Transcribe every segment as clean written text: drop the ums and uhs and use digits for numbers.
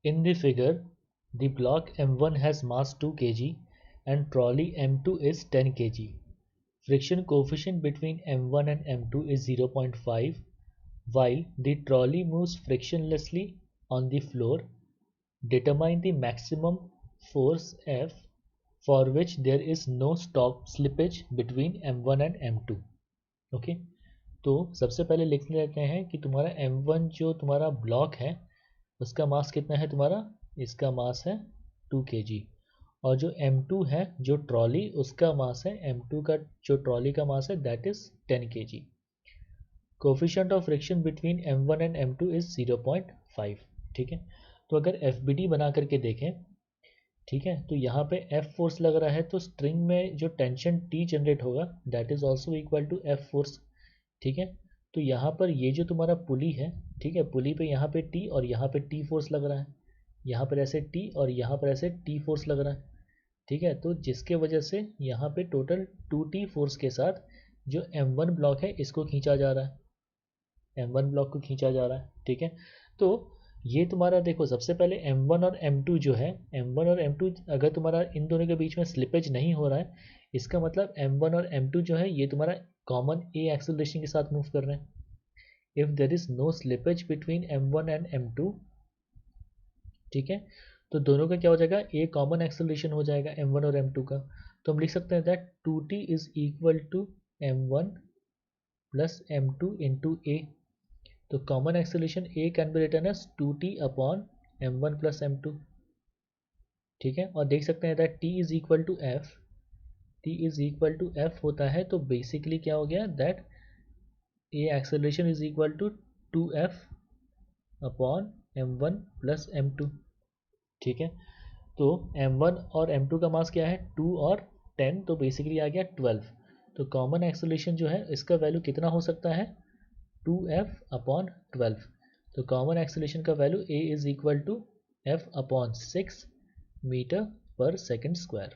In the figure, the block M1 has mass 2 kg and trolley M2 is 10 kg. Friction coefficient between M1 and M2 is 0.5 while the trolley moves frictionlessly on the floor. Determine the maximum force F for which there is no stop slippage between M1 and M2. Okay तो सबसे पहले लिख लेते हैं कि तुम्हारा M1 जो तुम्हारा ब्लॉक है उसका मास कितना है तुम्हारा, इसका मास है 2 kg और जो M2 है जो ट्रॉली उसका मास है M2 का जो ट्रॉली का मास है that is 10 kg. Coefficient of friction between M1 and M2 is 0.5. ठीक है, तो अगर FBD बना करके देखें, ठीक है, तो यहाँ पे F फोर्स लग रहा है तो स्ट्रिंग में जो टेंशन T जनरेट होगा that is also equal to F force. ठीक है, तो यहाँ पर ये जो तुम्हारा पुली है, ठीक है, पुली पे यहाँ पे T और यहाँ पे T फोर्स लग रहा है, यहाँ पर ऐसे T और यहाँ पर ऐसे T फोर्स लग रहा है. ठीक है, तो जिसके वजह से यहाँ पे टोटल 2T फोर्स के साथ जो M1 ब्लॉक है इसको खींचा जा रहा है, M1 ब्लॉक को खींचा जा रहा है. ठीक है, तो ये तुम्हारा देखो सबसे पहले M1 और M2 जो है, M1 और M2 अगर तुम्हारा इन दोनों के बीच में स्लिपेज नहीं हो रहा है इसका मतलब M1 और M2 जो है ये तुम्हारा कॉमन A एक्सेलरेशन के साथ मूव कर रहे हैं. If there is no slippage between M1 and M2, ठीक है, तो दोनों का क्या हो जाएगा, A कॉमन एक्सेलरेशन हो जाएगा M1 और M2 का. तो हम लिख सकते हैं that 2T is equal to M1 plus M2 into A. तो common acceleration A can be written as 2T upon M1 plus M2. ठीक है, और देख सकते हैं that T is equal to F, T is equal to F होता है तो बेसिकली क्या हो गया that A acceleration is equal to 2F upon M1 plus M2. ठीक है, तो M1 और M2 का मास क्या है 2 और 10, तो बेसिकली आ गया 12. तो कॉमन एक्सेलरेशन जो है इसका वैल्यू कितना हो सकता है 2F अपॉन 12. तो कॉमन एक्सेलरेशन का value A is equal to F upon 6 metre per second square.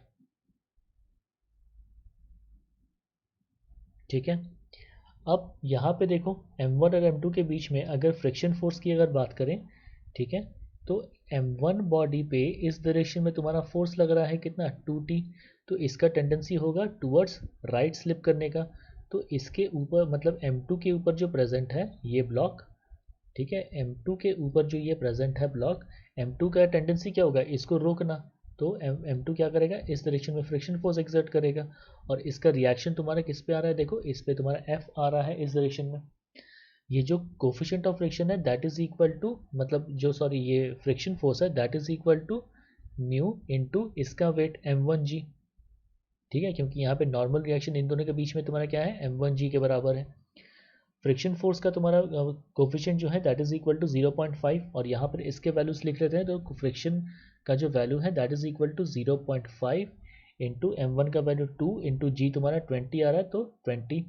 ठीक है, अब यहाँ पे देखो M1 और M2 के बीच में अगर फ्रिक्शन फोर्स की अगर बात करें, ठीक है, तो M1 बॉडी पे इस डायरेक्शन में तुम्हारा फोर्स लग रहा है कितना 2T, तो इसका टेंडेंसी होगा टूवर्ड्स राइट स्लिप करने का. तो इसके ऊपर मतलब M2 के ऊपर जो प्रेजेंट है ये ब्लॉक, ठीक है, M2 के ऊपर जो ये प्रेजेंट है ब्लॉक, M2 का टेंडेंसी क्या होगा इसको रोकना. तो M2 क्या करेगा इस डायरेक्शन में फ्रिक्शन फोर्स एक्सर्ट करेगा और इसका रिएक्शन तुम्हारा किस पे आ रहा है, देखो इस पे तुम्हारा F आ रहा है इस डायरेक्शन में. ये जो कोफिशिएंट ऑफ फ्रिक्शन है दैट इज इक्वल टू मतलब जो सॉरी ये फ्रिक्शन फोर्स है that is equal to mu into इसका वेट M1G. ठीक है, क्योंकि यहाँ पे नॉर्मल रिएक्शन इन दोनों के बीच में तुम्हारा क्या है M1G के बराबर है. फ्रिक्शन फोर्स का तुम्हारा कोफिशिएंट जो है दैट इज इक्वल टू 0.5 और यहाँ पर इसके वैल्यूज लिख लेते हैं. तो फ्रिक्शन का जो वैल्यू है that is equal to 0.5 into M1 का वैल्यू 2 इंटू G तुम्हारा 20 आ रहा है तो 20.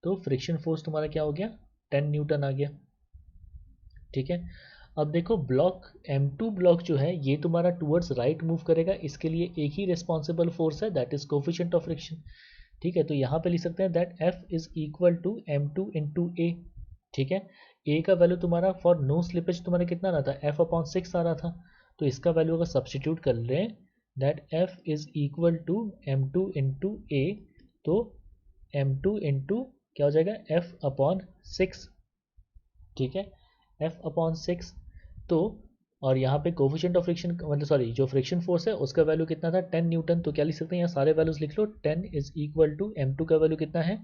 तो फ्रिक्शन फोर्स तुम्हारा क्या हो गया 10 न्यूटन आ गया. ठीक है, अब देखो ब्लॉक M2 ब्लॉक जो है ये तुम्हारा टूवर्ड्स राइट मूव करेगा, इसके लिए एक ही रिस्पॉन्सिबल फोर्स है that is coefficient of friction. ठीक है, तो यहाँ पे लिख सकते हैं that F is equal to M2 into A. ठीक है, A का वैल्यू तुम्हारा फॉर नो स्लिपेज तुम्हारा कितना रहा था F अपॉन 6 आ रहा था, तो इसका वैल्यू अगर सब्सटीट्यूट कर लें that F is equal to M2 into A, तो M2 इंटू क्या हो जाएगा F अपॉन 6. ठीक है, F अपॉन 6. तो और यहाँ पे कोफिशिएंट ऑफ फ्रिक्शन मतलब सॉरी जो फ्रिक्शन फोर्स है उसका वैल्यू कितना था 10 न्यूटन. तो क्या लिख सकते हैं यहाँ सारे वैल्यूज लिख लो. 10 इज इक्वल टू M2 का वैल्यू कितना है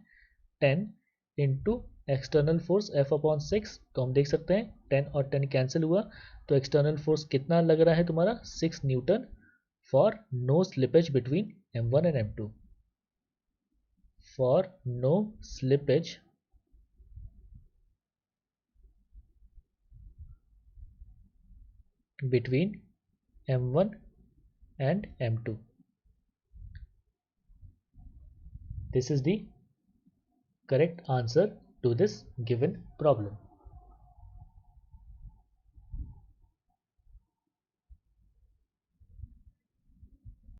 10 into external force F upon 6. तो हम देख सकते हैं 10 और 10 कैंसिल हुआ तो एक्सटर्नल फोर्स कितना लग रहा है तुम्हारा 6 newton for no slippage between M1 and M2. For no slippage between M1 and M2. This is the correct answer to this given problem.